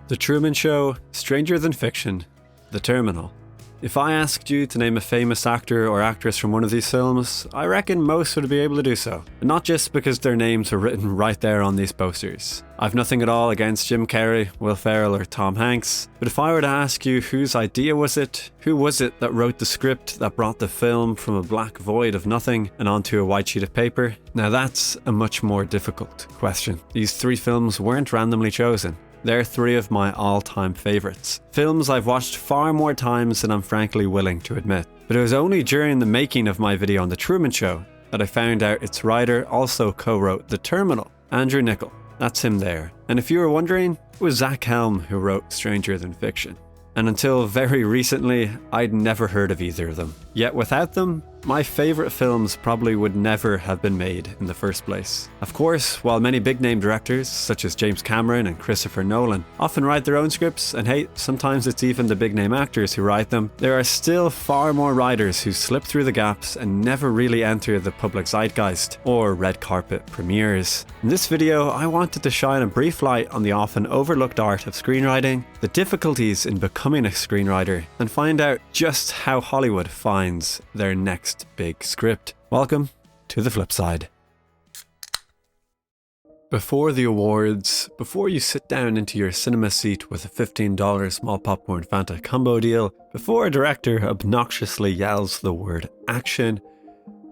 The Truman Show, Stranger Than Fiction, The Terminal. If I asked you to name a famous actor or actress from one of these films, I reckon most would be able to do so. And not just because their names were written right there on these posters. I've nothing at all against Jim Carrey, Will Ferrell or Tom Hanks, but if I were to ask you whose idea was it, who was it that wrote the script that brought the film from a black void of nothing and onto a white sheet of paper, now that's a much more difficult question. These three films weren't randomly chosen. They're three of my all-time favourites. Films I've watched far more times than I'm frankly willing to admit. But it was only during the making of my video on The Truman Show that I found out its writer also co-wrote The Terminal, Andrew Niccol. That's him there. And if you were wondering, it was Zach Helm who wrote Stranger Than Fiction. And until very recently, I'd never heard of either of them. Yet without them, my favourite films probably would never have been made in the first place. Of course, while many big-name directors, such as James Cameron and Christopher Nolan, often write their own scripts, and hey, sometimes it's even the big-name actors who write them, there are still far more writers who slip through the gaps and never really enter the public zeitgeist or red carpet premieres. In this video, I wanted to shine a brief light on the often overlooked art of screenwriting, the difficulties in becoming a screenwriter, and find out just how Hollywood finds their next big script. Welcome to the flip side. Before the awards, before you sit down into your cinema seat with a $15 small popcorn Fanta combo deal, before a director obnoxiously yells the word action,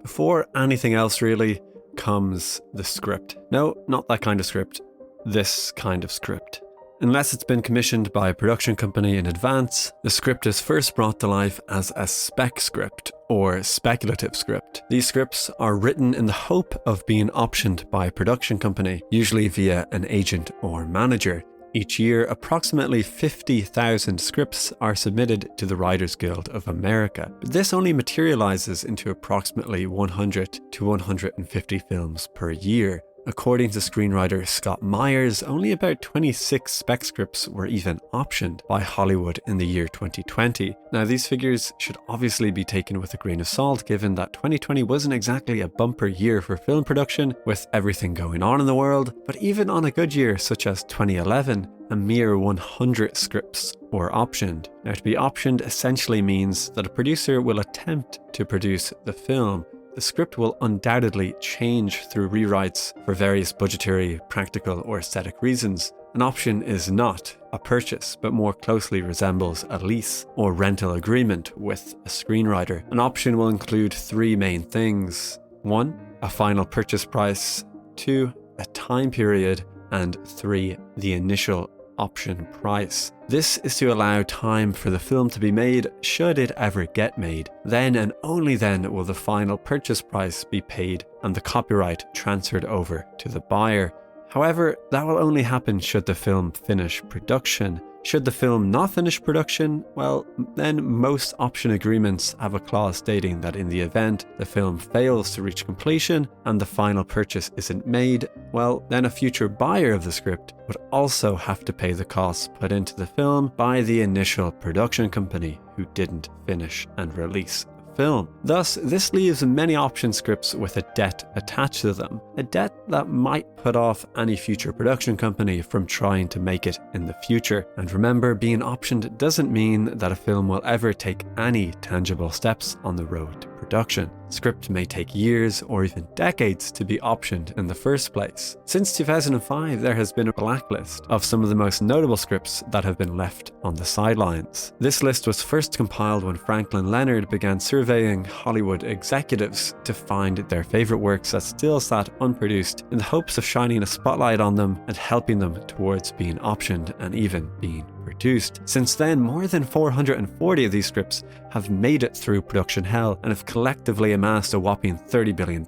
before anything else really, comes the script. No, not that kind of script. This kind of script. Unless it's been commissioned by a production company in advance, the script is first brought to life as a spec script or speculative script. These scripts are written in the hope of being optioned by a production company, usually via an agent or manager. Each year, approximately 50,000 scripts are submitted to the Writers Guild of America, but this only materializes into approximately 100 to 150 films per year. According to screenwriter Scott Myers, only about 26 spec scripts were even optioned by Hollywood in the year 2020. Now, these figures should obviously be taken with a grain of salt, given that 2020 wasn't exactly a bumper year for film production, with everything going on in the world, but even on a good year such as 2011, a mere 100 scripts were optioned. Now, to be optioned essentially means that a producer will attempt to produce the film. The script will undoubtedly change through rewrites for various budgetary, practical, or aesthetic reasons. An option is not a purchase, but more closely resembles a lease or rental agreement with a screenwriter. An option will include three main things. 1. A final purchase price. 2. A time period. And 3. The initial option price. This is to allow time for the film to be made should it ever get made. Then and only then will the final purchase price be paid and the copyright transferred over to the buyer. However, that will only happen should the film finish production. Should the film not finish production, well, then most option agreements have a clause stating that in the event the film fails to reach completion and the final purchase isn't made, well, then a future buyer of the script would also have to pay the costs put into the film by the initial production company who didn't finish and release film. Thus, this leaves many option scripts with a debt attached to them, a debt that might put off any future production company from trying to make it in the future. And remember, being optioned doesn't mean that a film will ever take any tangible steps on the road to production. Script may take years or even decades to be optioned in the first place. Since 2005, there has been a blacklist of some of the most notable scripts that have been left on the sidelines. This list was first compiled when Franklin Leonard began surveying Hollywood executives to find their favorite works that still sat unproduced, in the hopes of shining a spotlight on them and helping them towards being optioned and even being produced. Since then, more than 440 of these scripts have made it through production hell and have collectively amassed a whopping $30 billion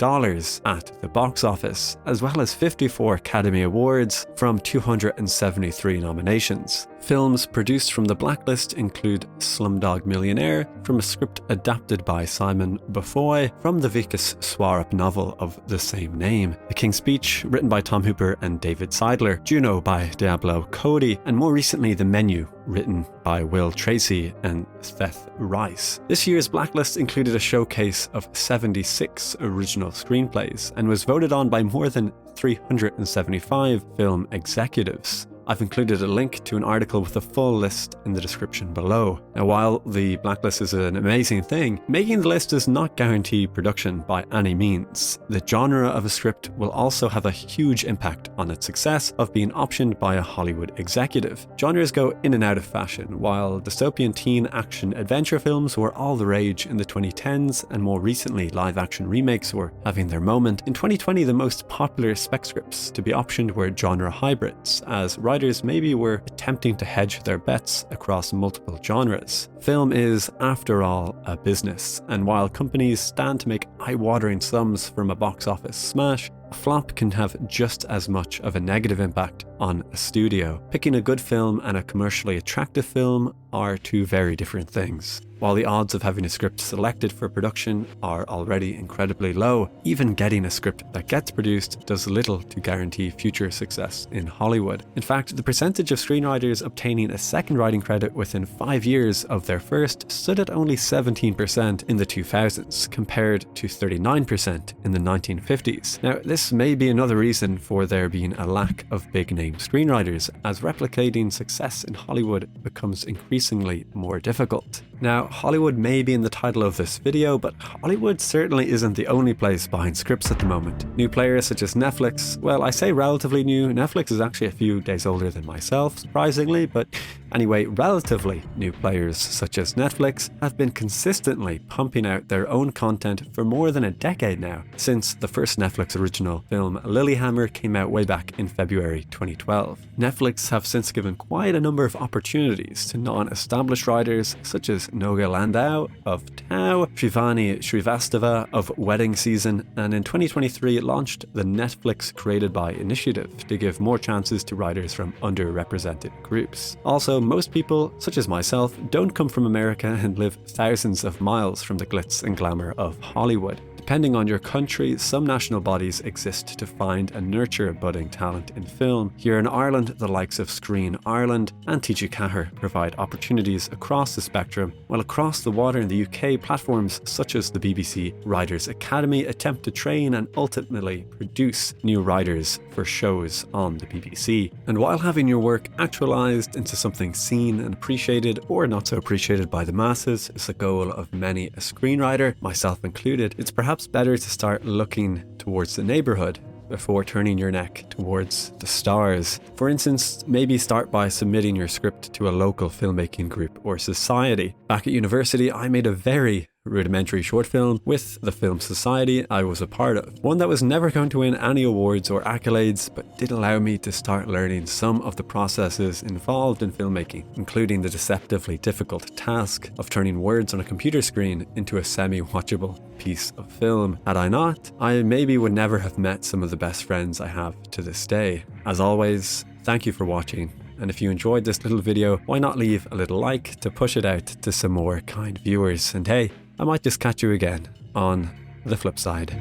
at the box office, as well as 54 Academy Awards from 273 nominations. Films produced from the Blacklist include Slumdog Millionaire, from a script adapted by Simon Beaufoy from the Vikas Swarup novel of the same name, The King's Speech, written by Tom Hooper and David Seidler, Juno by Diablo Cody, and more recently The Menu, written by Will Tracy and Seth Rice. This year's Blacklist included a showcase of 76 original screenplays and was voted on by more than 375 film executives. I've included a link to an article with a full list in the description below. Now, while the Blacklist is an amazing thing, making the list does not guarantee production by any means. The genre of a script will also have a huge impact on its success of being optioned by a Hollywood executive. Genres go in and out of fashion. While dystopian teen action adventure films were all the rage in the 2010s, and more recently live-action remakes were having their moment, in 2020 the most popular spec scripts to be optioned were genre hybrids, as writers maybe were attempting to hedge their bets across multiple genres. Film is, after all, a business, and while companies stand to make eye-watering sums from a box office smash, a flop can have just as much of a negative impact on a studio. Picking a good film and a commercially attractive film are two very different things. While the odds of having a script selected for production are already incredibly low, even getting a script that gets produced does little to guarantee future success in Hollywood. In fact, the percentage of screenwriters obtaining a second writing credit within 5 years of their first stood at only 17% in the 2000s, compared to 39% in the 1950s. Now, this may be another reason for there being a lack of big-name screenwriters, as replicating success in Hollywood becomes increasingly more difficult. Now, Hollywood may be in the title of this video, but Hollywood certainly isn't the only place behind scripts at the moment. New players such as Netflix, well, I say relatively new, Netflix is actually a few days older than myself, surprisingly, but anyway, relatively new players such as Netflix have been consistently pumping out their own content for more than a decade now, since the first Netflix original film Lilyhammer came out way back in February 2012. Netflix have since given quite a number of opportunities to non-established writers such as Noga Landau of Tau, Shivani Srivastava of Wedding Season, and in 2023 it launched the Netflix Created By initiative to give more chances to writers from underrepresented groups. Also, most people, such as myself, don't come from America and live thousands of miles from the glitz and glamour of Hollywood. Depending on your country, some national bodies exist to find and nurture budding talent in film. Here in Ireland, the likes of Screen Ireland and TG Cahir provide opportunities across the spectrum, while across the water in the UK, platforms such as the BBC Writers Academy attempt to train and ultimately produce new writers for shows on the BBC. And while having your work actualized into something seen and appreciated, or not so appreciated by the masses, is the goal of many a screenwriter, myself included, it's perhaps better to start looking towards the neighborhood before turning your neck towards the stars. For instance, maybe start by submitting your script to a local filmmaking group or society. Back at university, I made a very rudimentary short film with the film society I was a part of. One that was never going to win any awards or accolades, but did allow me to start learning some of the processes involved in filmmaking, including the deceptively difficult task of turning words on a computer screen into a semi-watchable piece of film. Had I not, I maybe would never have met some of the best friends I have to this day. As always, thank you for watching. And if you enjoyed this little video, why not leave a little like to push it out to some more kind viewers? And hey, I might just catch you again on the flip side.